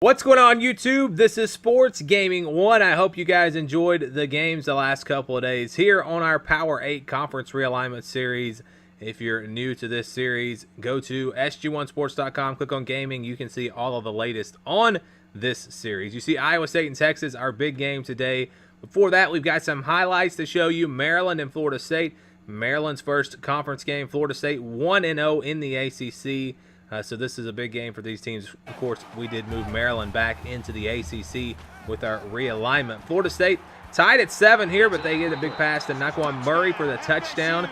What's going on, YouTube? This is Sports Gaming 1. I hope you guys enjoyed the games the last couple of days here on our Power 8 Conference Realignment Series. If you're new to this series, go to sg1sports.com, click on Gaming. You can see all of the latest on this series. You see Iowa State and Texas, our big game today. Before that, we've got some highlights to show you. Maryland and Florida State. Maryland's first conference game. Florida State 1-0 in the ACC. So this is a big game for these teams. Of course, we did move Maryland back into the ACC with our realignment. Florida State tied at 7 here, but they get a big pass to Naquan Murray for the touchdown.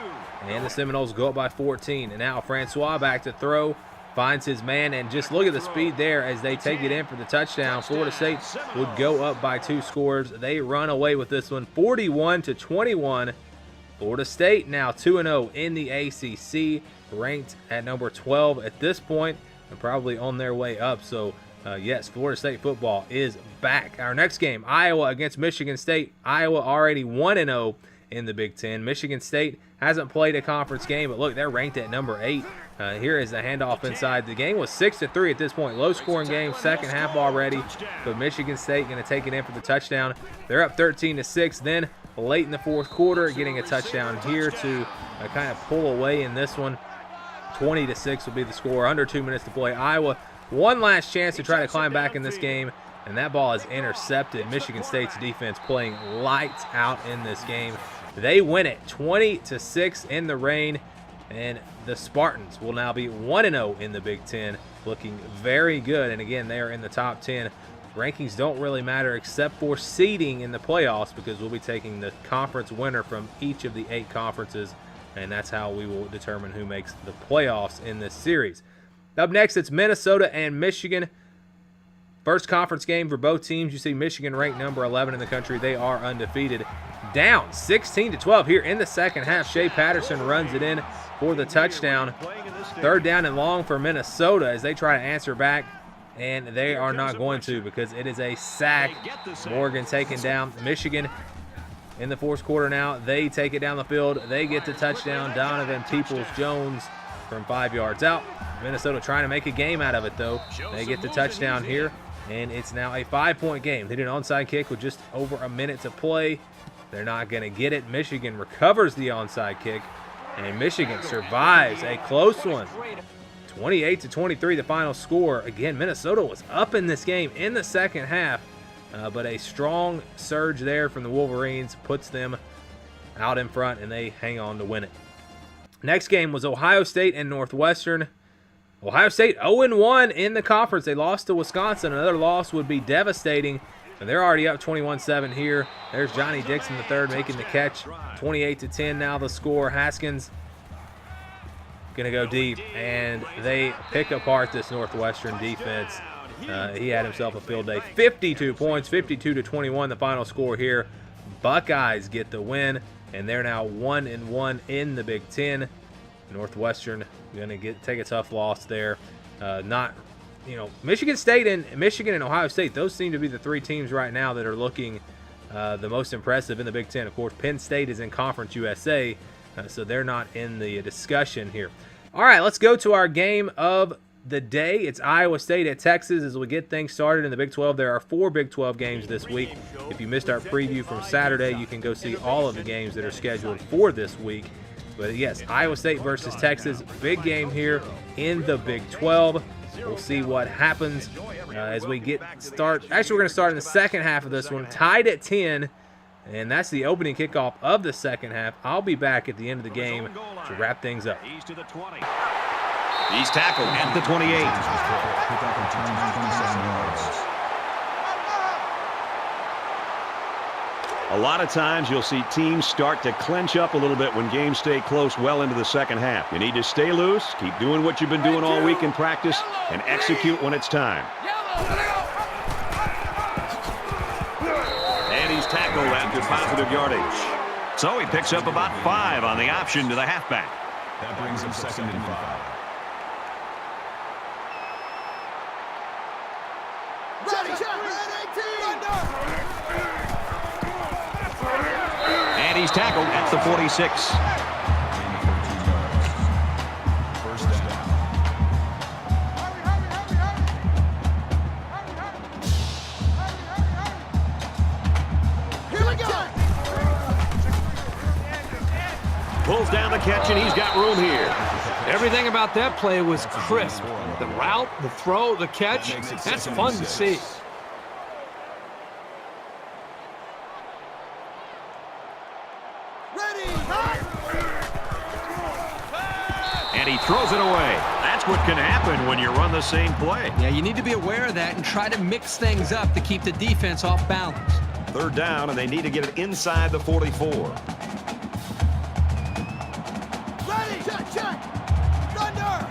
And the Seminoles go up by 14. And now Francois back to throw. Finds his man, and just look at the speed there as they take it in for the touchdown. Florida State would go up by 2 scores. They run away with this one, 41-21. Florida State now 2-0 in the ACC, ranked at number 12 at this point, and probably on their way up. So, yes, Florida State football is back. Our next game, Iowa against Michigan State. Iowa already 1-0 in the Big Ten. Michigan State hasn't played a conference game, but look, they're ranked at number 8. Here is the handoff inside. The game was 6-3 at this point. Low-scoring game, second half already, but Michigan State going to take it in for the touchdown. They're up 13-6. Then late in the fourth quarter, getting a touchdown here to kind of pull away in this one. 20-6 will be the score. Under 2 minutes to play. Iowa, one last chance to try to climb back in this game, and that ball is intercepted. Michigan State's defense playing lights out in this game. They win it 20-6 in the rain, and the Spartans will now be 1-0 in the Big Ten, looking very good. And again, they are in the top 10. Rankings don't really matter except for seeding in the playoffs, because we'll be taking the conference winner from each of the 8 conferences, and that's how we will determine who makes the playoffs in this series. Up next, it's Minnesota and Michigan. First conference game for both teams. You see Michigan ranked number 11 in the country. They are undefeated. Down 16-12 here in the second half. Shea Patterson runs it in for the touchdown. Third down and long for Minnesota as they try to answer back, and they are not going to, because it is a sack. Morgan taken down. Michigan in the fourth quarter now. They take it down the field. They get the touchdown. Donovan Peoples-Jones from 5 yards out. Minnesota trying to make a game out of it, though. They get the touchdown here, and it's now a 5-point game. They did an onside kick with just over a minute to play. They're not going to get it. Michigan recovers the onside kick, and Michigan survives a close one. 28-23 the final score. Again, Minnesota was up in this game in the second half, but a strong surge there from the Wolverines puts them out in front, and they hang on to win it. Next game was Ohio State and Northwestern. Ohio State 0-1 in the conference. They lost to Wisconsin. Another loss would be devastating. And they're already up 21-7 here. There's Johnny Dixon III making the catch. 28-10 now the score. Haskins going to go deep, and they pick apart this Northwestern defense. He had himself a field day. 52 points, 52-21 the final score here. Buckeyes get the win, and they're now 1-1 in the Big Ten. Northwestern going to take a tough loss there. Michigan State and Michigan and Ohio State, those seem to be the 3 teams right now that are looking the most impressive in the Big Ten. Of course, Penn State is in Conference USA, so they're not in the discussion here. All right, let's go to our game of the day. It's Iowa State at Texas as we get things started in the Big 12. There are 4 Big 12 games this week. If you missed our preview from Saturday, you can go see all of the games that are scheduled for this week. But yes, Iowa State versus Texas, big game here in the Big 12. We'll see what happens as we get started. Actually, we're going to start in the second half of this one, tied at 10, and that's the opening kickoff of the second half. I'll be back at the end of the game to wrap things up. He's to the 20. He's tackled at the 28. A lot of times you'll see teams start to clench up a little bit when games stay close well into the second half. You need to stay loose, keep doing what you've been doing all week in practice, and execute when it's time. And he's tackled after positive yardage. So he picks up about 5 on the option to the halfback. That brings him 2nd and 5. And he's tackled at the 46. down the catch, and he's got room here. Everything about that play was crisp. The route, the throw, the catch, that's fun to see. And he throws it away. That's what can happen when you run the same play. Yeah, you need to be aware of that and try to mix things up to keep the defense off balance. Third down, and they need to get it inside the 44. Ready, check. Thunder.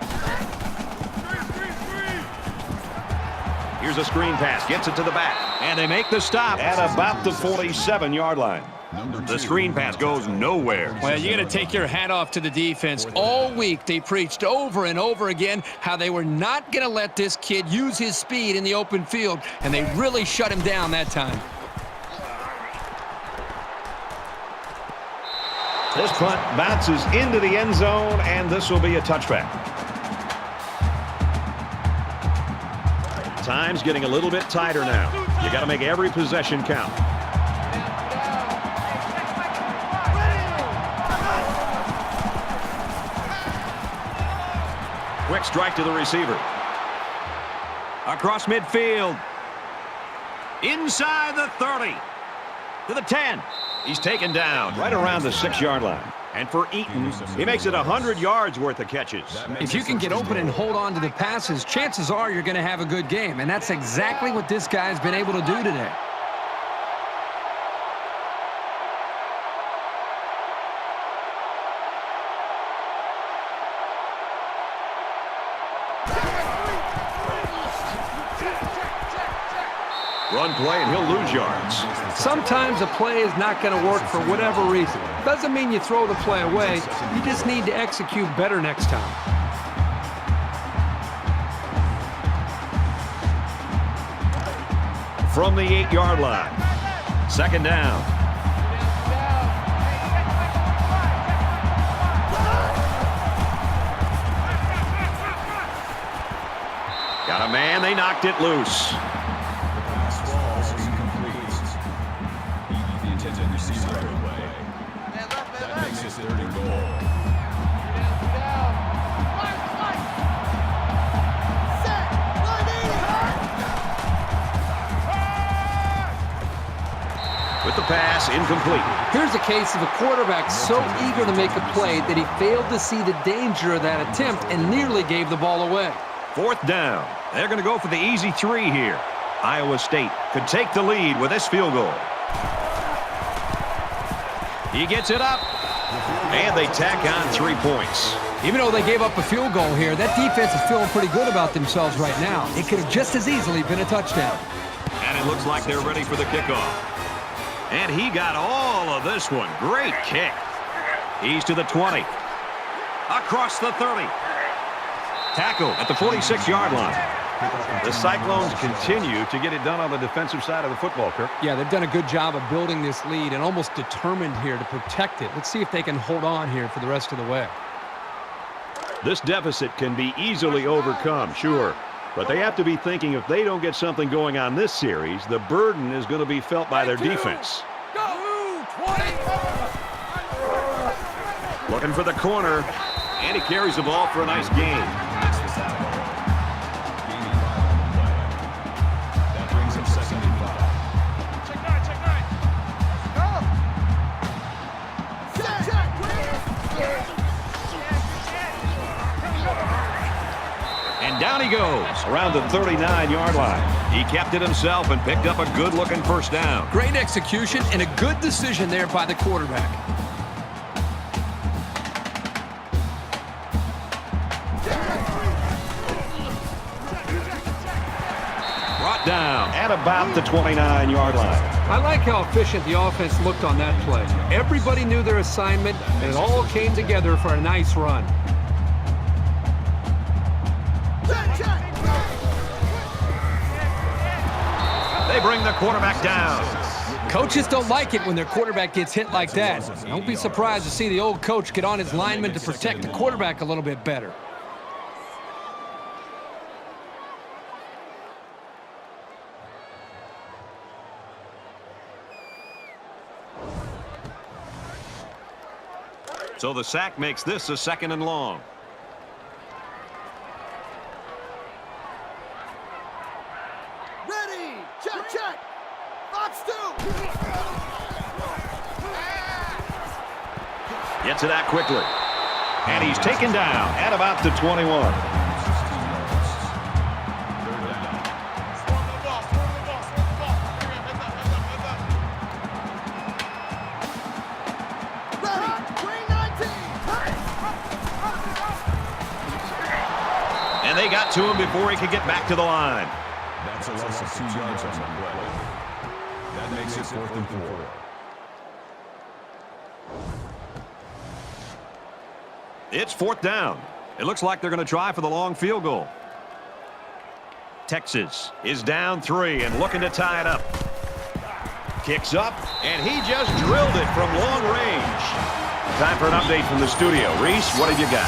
Here's a screen pass, gets it to the back, and they make the stop at about the 47-yard line. The screen pass goes nowhere. Well, you got to take your hat off to the defense. All week they preached over and over again how they were not going to let this kid use his speed in the open field, and they really shut him down that time. This punt bounces into the end zone, and this will be a touchback. Time's getting a little bit tighter now. You got to make every possession count. Quick strike to the receiver. Across midfield. Inside the 30. To the 10. He's taken down right around the 6-yard line. And for Eaton, he makes it 100 yards worth of catches. If you can get open and hold on to the passes, chances are you're going to have a good game. And that's exactly what this guy's been able to do today. Run play, and he'll lose yards. Sometimes a play is not going to work for whatever reason. Doesn't mean you throw the play away. You just need to execute better next time. From the 8-yard line. Second down. Got a man. They knocked it loose. With the pass, incomplete. Here's a case of a quarterback so eager to make a play that he failed to see the danger of that attempt and nearly gave the ball away. Fourth down. They're going to go for the easy 3 here. Iowa State could take the lead with this field goal. He gets it up. And they tack on 3 points. Even though they gave up a field goal here, that defense is feeling pretty good about themselves right now. It could have just as easily been a touchdown. And it looks like they're ready for the kickoff. And he got all of this one. Great kick. He's to the 20. Across the 30. Tackle at the 46-yard line. The Cyclones continue to get it done on the defensive side of the football, Kirk. Yeah, they've done a good job of building this lead and almost determined here to protect it. Let's see if they can hold on here for the rest of the way. This deficit can be easily overcome, sure. But they have to be thinking if they don't get something going on this series, the burden is going to be felt by their defense. Looking for the corner, and he carries the ball for a nice gain. That brings him 2nd and 5. Check 9. And down he goes around the 39-yard line. He kept it himself and picked up a good-looking first down. Great execution and a good decision there by the quarterback. Brought down at about the 29-yard line. I like how efficient the offense looked on that play. Everybody knew their assignment, and it all came together for a nice run. They bring the quarterback down. Coaches don't like it when their quarterback gets hit like that. Don't be surprised to see the old coach get on his lineman to protect the quarterback a little bit better. So the sack makes this a 2nd and long. Ready! Check, check! Box 2! Gets it out quickly. And he's taken down at about the 21. And they got to him before he could get back to the line. That's a loss of 2 yards on the play. That makes it 4th and 4. It's 4th down. It looks like they're going to try for the long field goal. Texas is down 3 and looking to tie it up. Kicks up, and he just drilled it from long range. Time for an update from the studio. Reese, what have you got?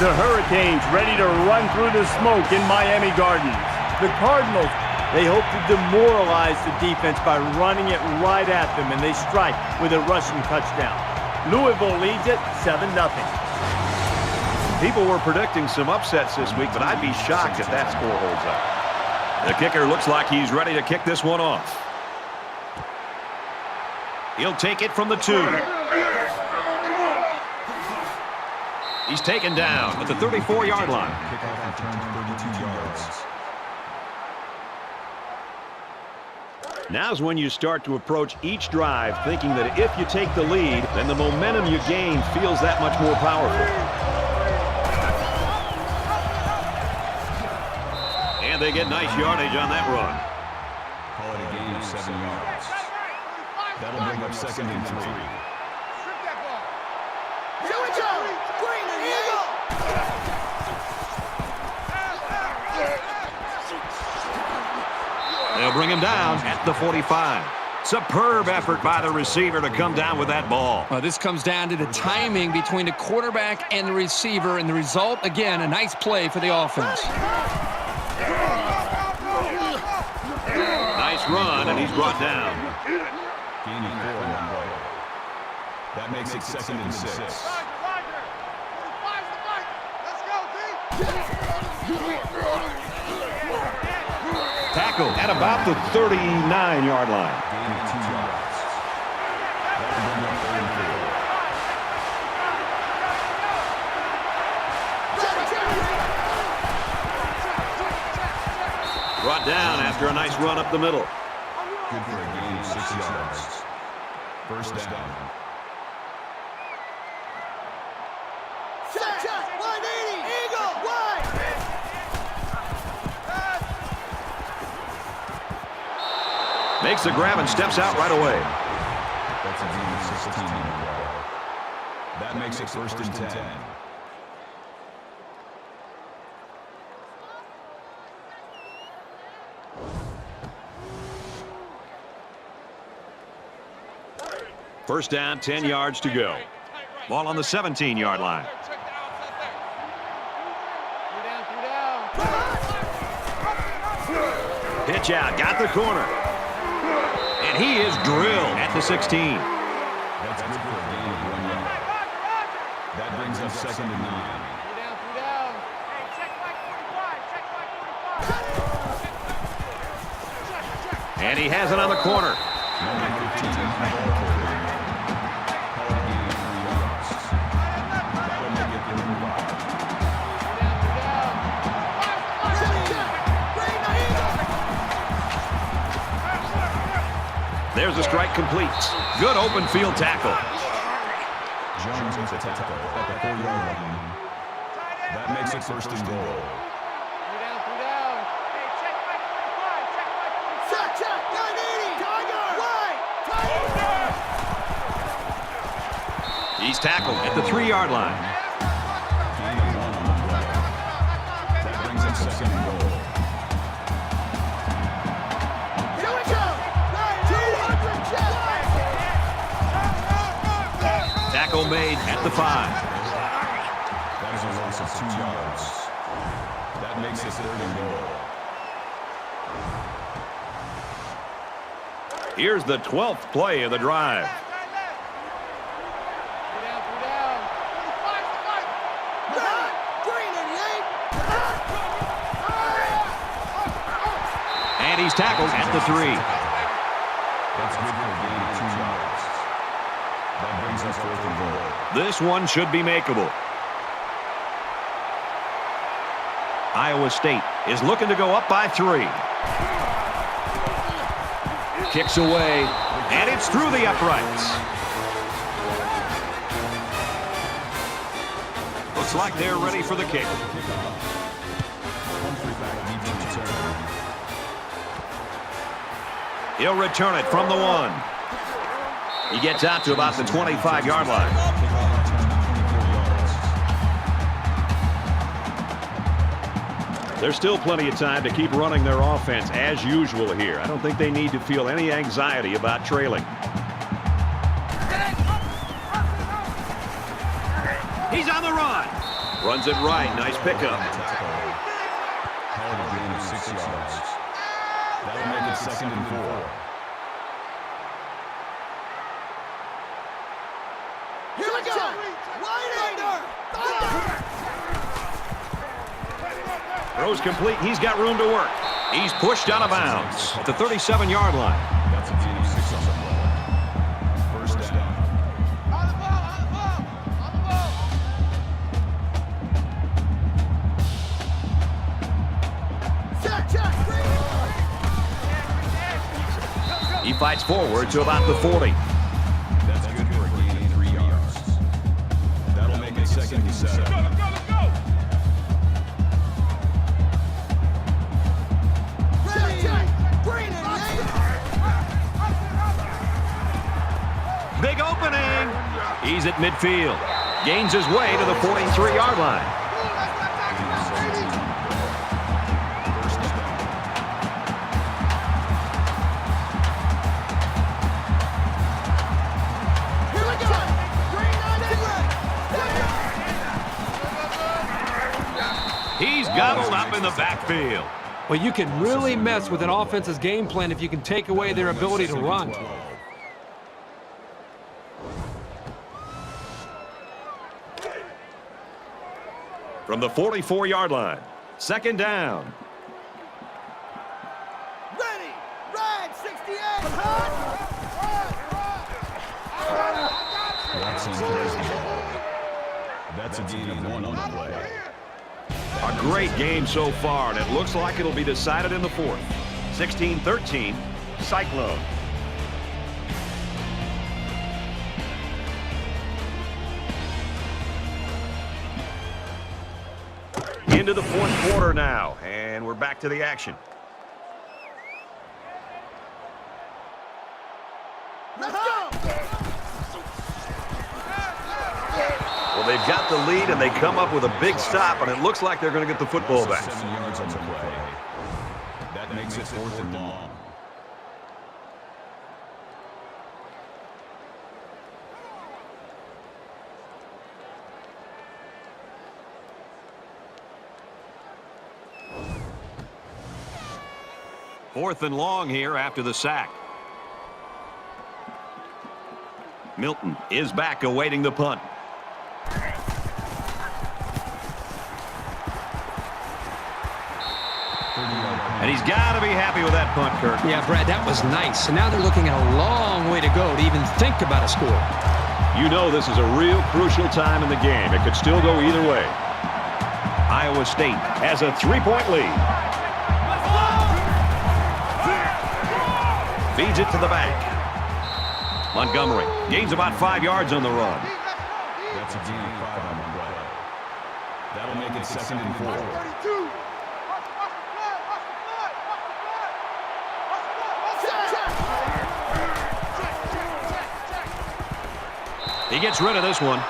The Hurricanes ready to run through the smoke in Miami Gardens. The Cardinals, they hope to demoralize the defense by running it right at them, and they strike with a rushing touchdown. Louisville leads it 7-0. People were predicting some upsets this week, but I'd be shocked if that score holds up. The kicker looks like he's ready to kick this one off. He'll take it from the 2. He's taken down at the 34-yard line. Kickoff return 32 yards. Now's when you start to approach each drive thinking that if you take the lead, then the momentum you gain feels that much more powerful. And they get nice yardage on that run. Call it a gain of 7 yards. That'll bring up 2nd and 3. Here we go! Green and Eagle! They'll bring him down at the 45. Superb effort by the receiver to come down with that ball. This comes down to the timing between the quarterback and the receiver, and the result, again, a nice play for the offense. Nice run, and he's brought down. Gaining 4 on the play. That makes it 2nd and 6. Tackle at about the 39-yard line. Gaining 2 yards. That'll bring up 3rd and 4. Brought down after a nice run up the middle. Good for a gain of 6 yards. 1st down. Check, check! 180! Eagle! Wide! Makes the grab and steps out right away. That's a gain of 16 on the play. That makes it 1st and 10. First down, 10 yards to go. Ball on the 17-yard line. Pitch out, got the corner. And he is drilled at the 16. That's good for a gain of 1 yard. That brings up 2nd and 9. And he has it on the corner. Number 15 on the ball carrier. Call it a gain of 3 yards. That'll make it 3rd and 5. There's a strike complete. Good open field tackle. Jones with the tackle at the 4-yard line. That makes it 1st and goal. Check, check! 180! Tiger! Wide! Tiger! He's tackled at the 3-yard line. Gain of 1 on the play. That brings up 2nd and goal. Here we go! 200 check! Tackle made at the 5. That is a loss of 2 yards. That makes it 3rd and goal. Here's the 12th play of the drive. And he's tackled at the 3. That's good for a gain of 2 yards. That brings us 4th and goal. This one should be makeable. Iowa State is looking to go up by 3. Kicks away, and it's through the uprights. Looks like they're ready for the kick. He'll return it from the 1. He gets out to about the 25-yard line. There's still plenty of time to keep running their offense as usual here. I don't think they need to feel any anxiety about trailing. He's on the run. Runs it right. Nice pickup. Called a gain of 6 yards. That'll make it 2nd and 4. Here we go. Wide under. Thunder. Throws complete. He's got room to work. He's pushed out of bounds at the 37-yard line. That's a gain of 6 on the play. 1st down. On the ball. On the ball. On the ball. Check. Check. He fights forward to about the 40. That's good for a gain of 3 yards. That'll make it 2nd and 7. Big opening. He's at midfield. Gains his way to the 43-yard line. Here we go. Green on it. He's gobbled up in the backfield. Well, you can really mess with an offense's game plan if you can take away their ability to run. From the 44-yard line, 2nd down. Ready. Ride. 68. Watson carries the ball. That's a gain of 1 on the play. A great game so far, and it looks like it'll be decided in the 4th. 16-13, Cyclone. Into the 4th quarter now, and we're back to the action. Let's go. Well, they've got the lead, and they come up with a big stop, and it looks like they're going to get the football back. 7 yards on the play. That makes it 4th and long. Fourth and long here after the sack. Milton is back awaiting the punt. And he's got to be happy with that punt, Kirk. Yeah, Brad, that was nice. And now they're looking at a long way to go to even think about a score. You know this is a real crucial time in the game. It could still go either way. Iowa State has a 3-point lead. Feeds it to the back. Montgomery gains about 5 yards on the run. That's a gain of 5 on the play. That'll make it 2nd and 4. He gets rid of this one.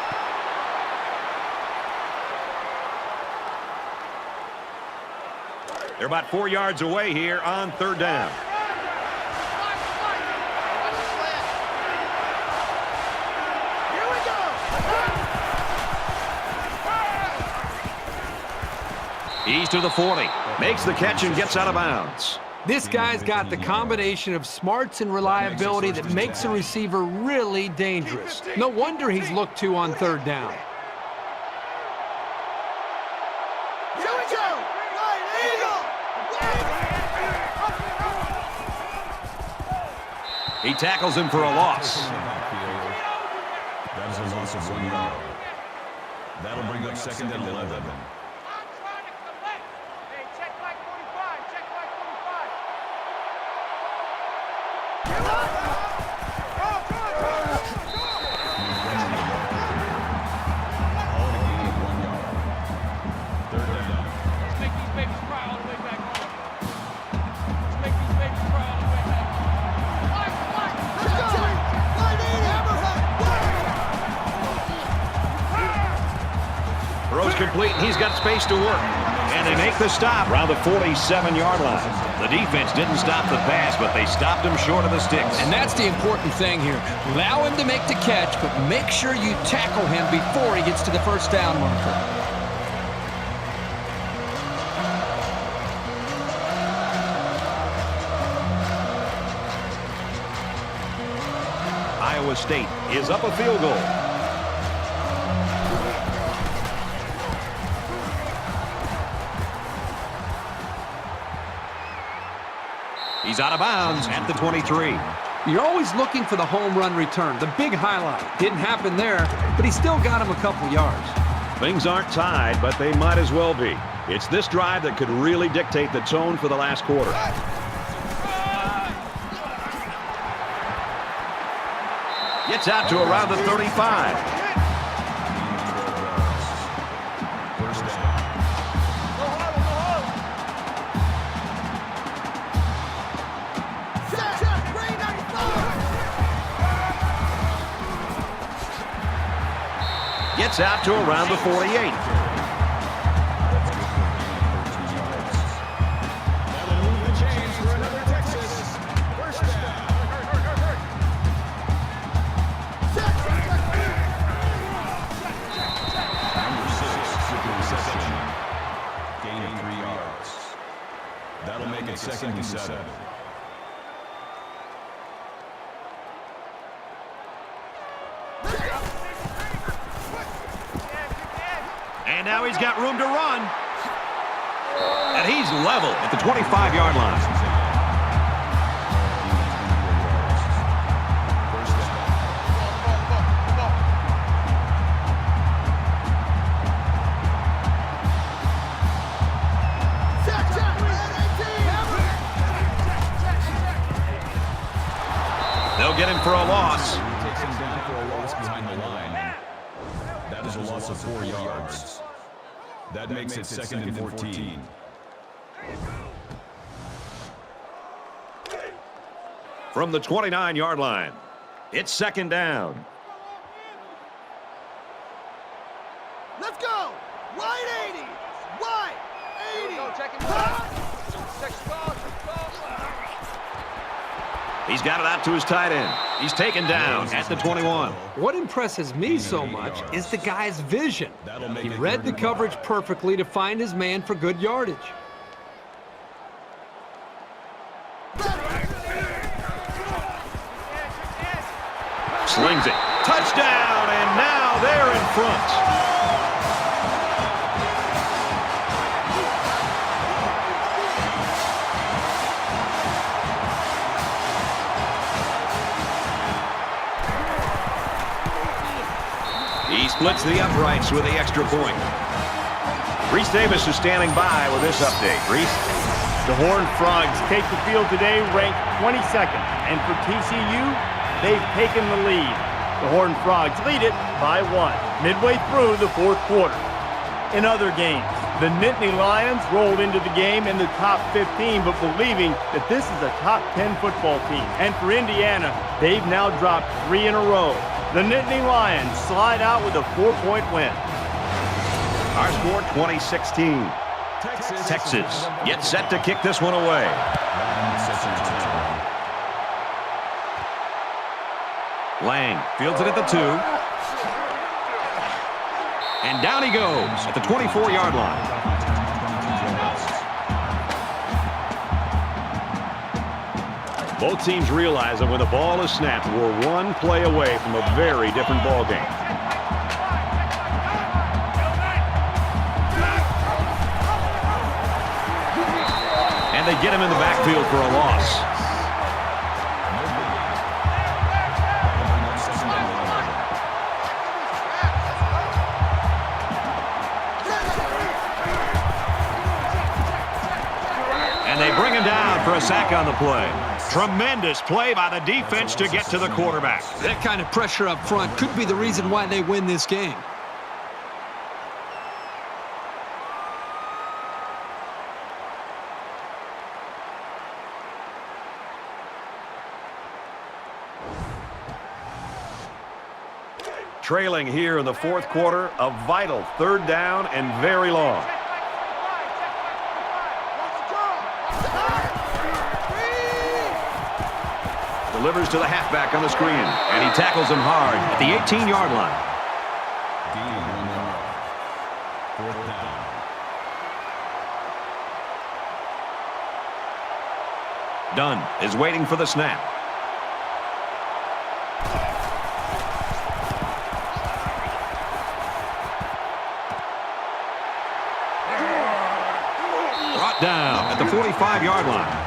They're about 4 yards away here on 3rd down. He's to the 40. Makes the catch and gets out of bounds. This guy's got the combination of smarts and reliability that makes a receiver really dangerous. No wonder he's looked to on 3rd down. Here we go. Right, Eagle. He tackles him for a loss. That is a loss of 1 yard. That'll bring up 2nd and 11. Throws complete, and he's got space to work. And they make the stop around the 47-yard line. The defense didn't stop the pass, but they stopped him short of the sticks. And that's the important thing here. Allow him to make the catch, but make sure you tackle him before he gets to the first down marker. Iowa State is up a field goal. He's out of bounds at the 23. You're always looking for the home run return, the big highlight. Didn't happen there, but he still got him a couple yards. Things aren't tied, but they might as well be. It's this drive that could really dictate the tone for the last quarter. Gets out to around the 35. Gets out to around the 48. Gaining 3 yards. That'll make it 2nd and 7. And now he's got room to run. And he's level at the 25-yard line. They'll get him for a loss. Takes him down for a loss behind the line. That is a loss of 4 yards. That makes it 2nd and 14. From the 29-yard line, it's 2nd down. Let's go! Wide 80! Wide 80! He's got it out to his tight end. He's taken down at the 21. What impresses me so much is the guy's vision. He read the coverage perfectly to find his man for good yardage. Slings it. Touchdown, and now they're in front. He splits the uprights with the extra point. Reese Davis is standing by with this update. Reese? The Horned Frogs take the field today ranked 22nd. And for TCU, they've taken the lead. The Horned Frogs lead it by 1 midway through the 4th quarter. In other games, the Nittany Lions rolled into the game in the top 15, but believing that this is a top 10 football team. And for Indiana, they've now dropped 3 in a row. The Nittany Lions slide out with a 4-point win. Our score 2016. Texas gets set to kick this one away. Lang fields it at the 2. And down he goes at the 24-yard line. Both teams realize that when the ball is snapped, we're one play away from a very different ball game. And they get him in the backfield for a loss. sack on the play. Tremendous play by the defense to get to the quarterback. That kind of pressure up front could be the reason why they win this game. Trailing here in the fourth quarter, a vital third down and very long. Delivers to the halfback on the screen, and he tackles him hard at the 18-yard line. Dunn is waiting for the snap. Brought down at the 45-yard line.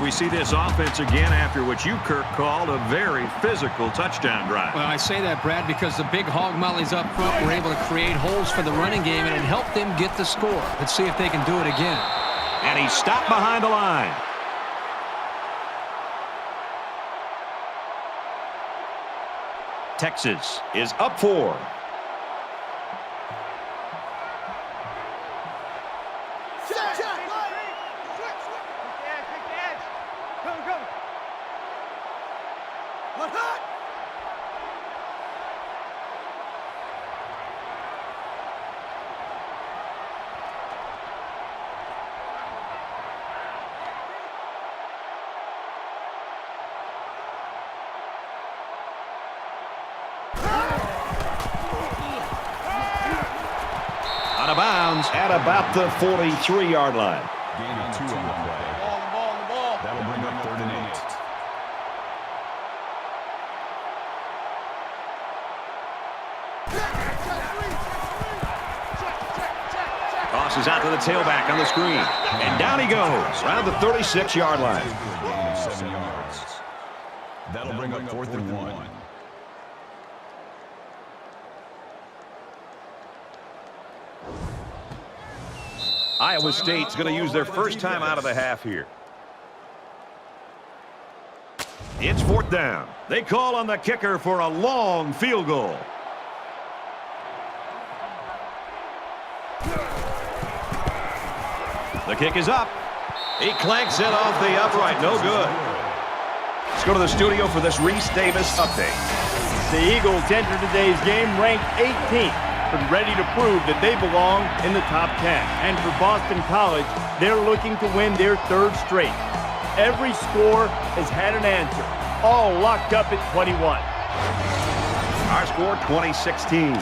We see this offense again after what you, Kirk, called a very physical touchdown drive. Well, I say that, Brad, because the big hog mollies up front were able to create holes for the running game, and it helped them get the score. Let's see if they can do it again. And he stopped behind the line. Texas is up 4. Out of bounds at about the 43-yard line. Gain of 2 on the play. That'll bring up 3rd and 8. Tosses out to the tailback on the screen. And down he goes around the 36-yard line. Gain of 7 yards. That'll bring up 4th and 1. Iowa State's going to use their first time out of the half here. It's 4th down. They call on the kicker for a long field goal. The kick is up. He clanks it off the upright. No good. Let's go to the studio for this Reese Davis update. The Eagles enter today's game ranked 18th, but ready to prove that they belong in the top 10. And for Boston College, they're looking to win their 3rd straight. Every score has had an answer, all locked up at 21. Our score, 20-16.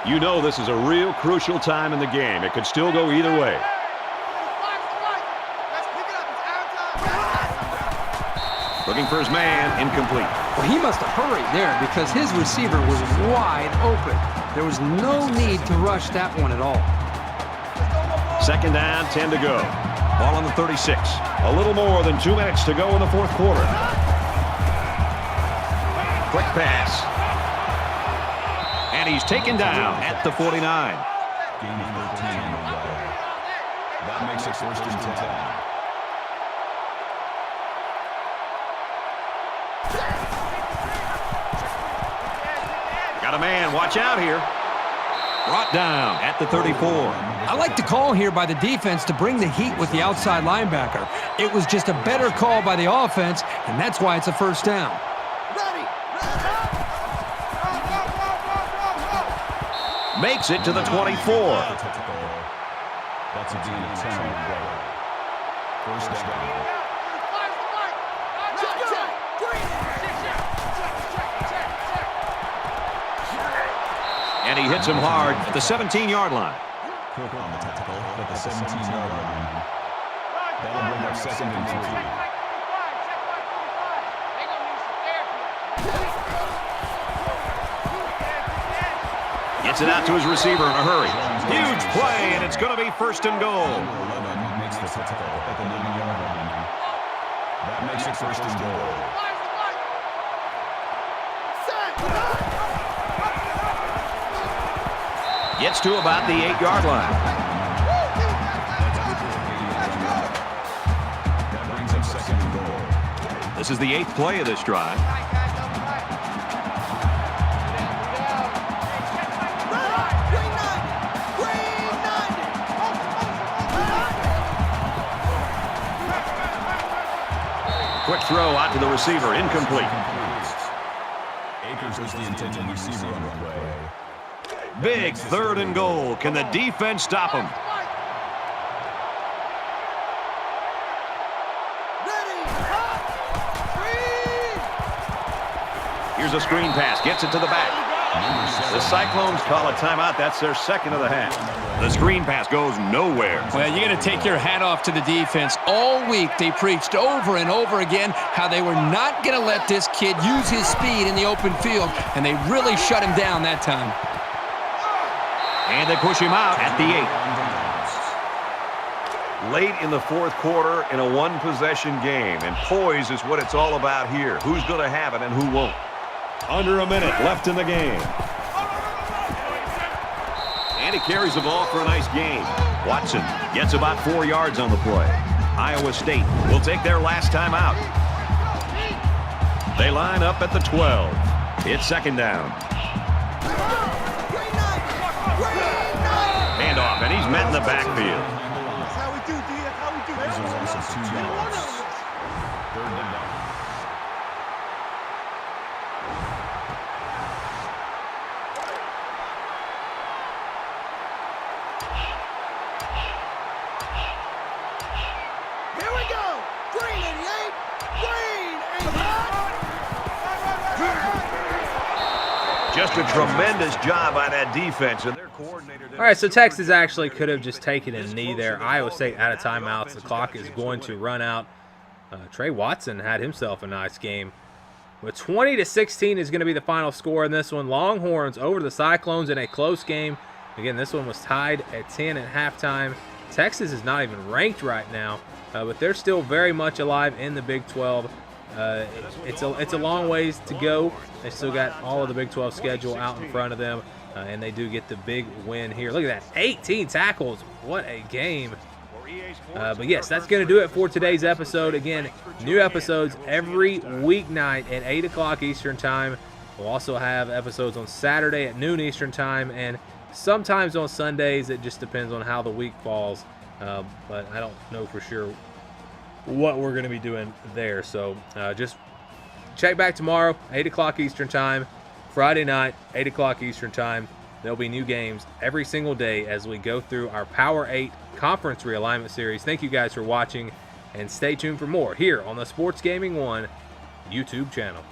You know this is a real crucial time in the game. It could still go either way. Looking for his man, incomplete. Well, he must have hurried there because his receiver was wide open. There was no need to rush that one at all. 2nd down, 10 to go. Ball on the 36. A little more than 2 minutes to go in the 4th quarter. Quick pass. And he's taken down at the 49. Gain of 13 on the play. That makes it 1st and 10. Got a man, watch out here. Brought down at the 34. I like the call here by the defense to bring the heat with the outside linebacker. It was just a better call by the offense, and that's why it's a 1st down. Makes it to the 24. That's a gain of 10 on the play. 1st down. And he hits him hard at the 17-yard line. Cook on the tackle at the 17-yard line. That'll bring up 2nd and 3. Gets it out to his receiver in a hurry. Huge play, and it's going to be 1st and goal. 11 makes the tackle at the 9-yard line. That makes it 1st and goal. Gets to about the 8-yard line. That brings up second and goal. This is the 8th play of this drive. Quick throw out to the receiver, incomplete. Akers was the intended receiver on the play. Big 3rd and goal. Can the defense stop him? Here's a screen pass. Gets it to the back. The Cyclones call a timeout. That's their second of the half. The screen pass goes nowhere. Well, you got to take your hat off to the defense. All week they preached over and over again how they were not going to let this kid use his speed in the open field, and they really shut him down that time. And they push him out at the 8. Late in the 4th quarter in a one-possession game, and poise is what it's all about here. Who's going to have it and who won't? Under a minute left in the game. And he carries the ball for a nice gain. Watson gets about 4 yards on the play. Iowa State will take their last time out. They line up at the 12. It's second down. Handoff, and he's met in the backfield. That's how we do, D. That's how we do. These are also 2 yards. Third down. Here we go. Green 88. Green 88. Just a tremendous job by that defense and their coordinator. All right, so Texas actually could have just taken a knee there. Iowa State out of timeouts. The clock is going to run out. Trey Watson had himself a nice game. But 20-16 is going to be the final score in this one. Longhorns over the Cyclones in a close game. Again, this one was tied at 10 at halftime. Texas is not even ranked right now, but they're still very much alive in the Big 12. It's a long ways to go. They still got all of the Big 12 schedule out in front of them, and they do get the big win here. Look at that, 18 tackles. What a game. But yes, that's going to do it for today's episode. Again, new episodes every weeknight at 8 o'clock Eastern Time. We'll also have episodes on Saturday at noon Eastern Time, and sometimes on Sundays. It just depends on how the week falls, but I don't know for sure what we're going to be doing there. So just check back tomorrow, 8 o'clock Eastern Time. Friday night, 8 o'clock Eastern Time. There'll be new games every single day as we go through our Power 8 Conference Realignment Series. Thank you guys for watching, and stay tuned for more here on the Sports Gaming 1 YouTube channel.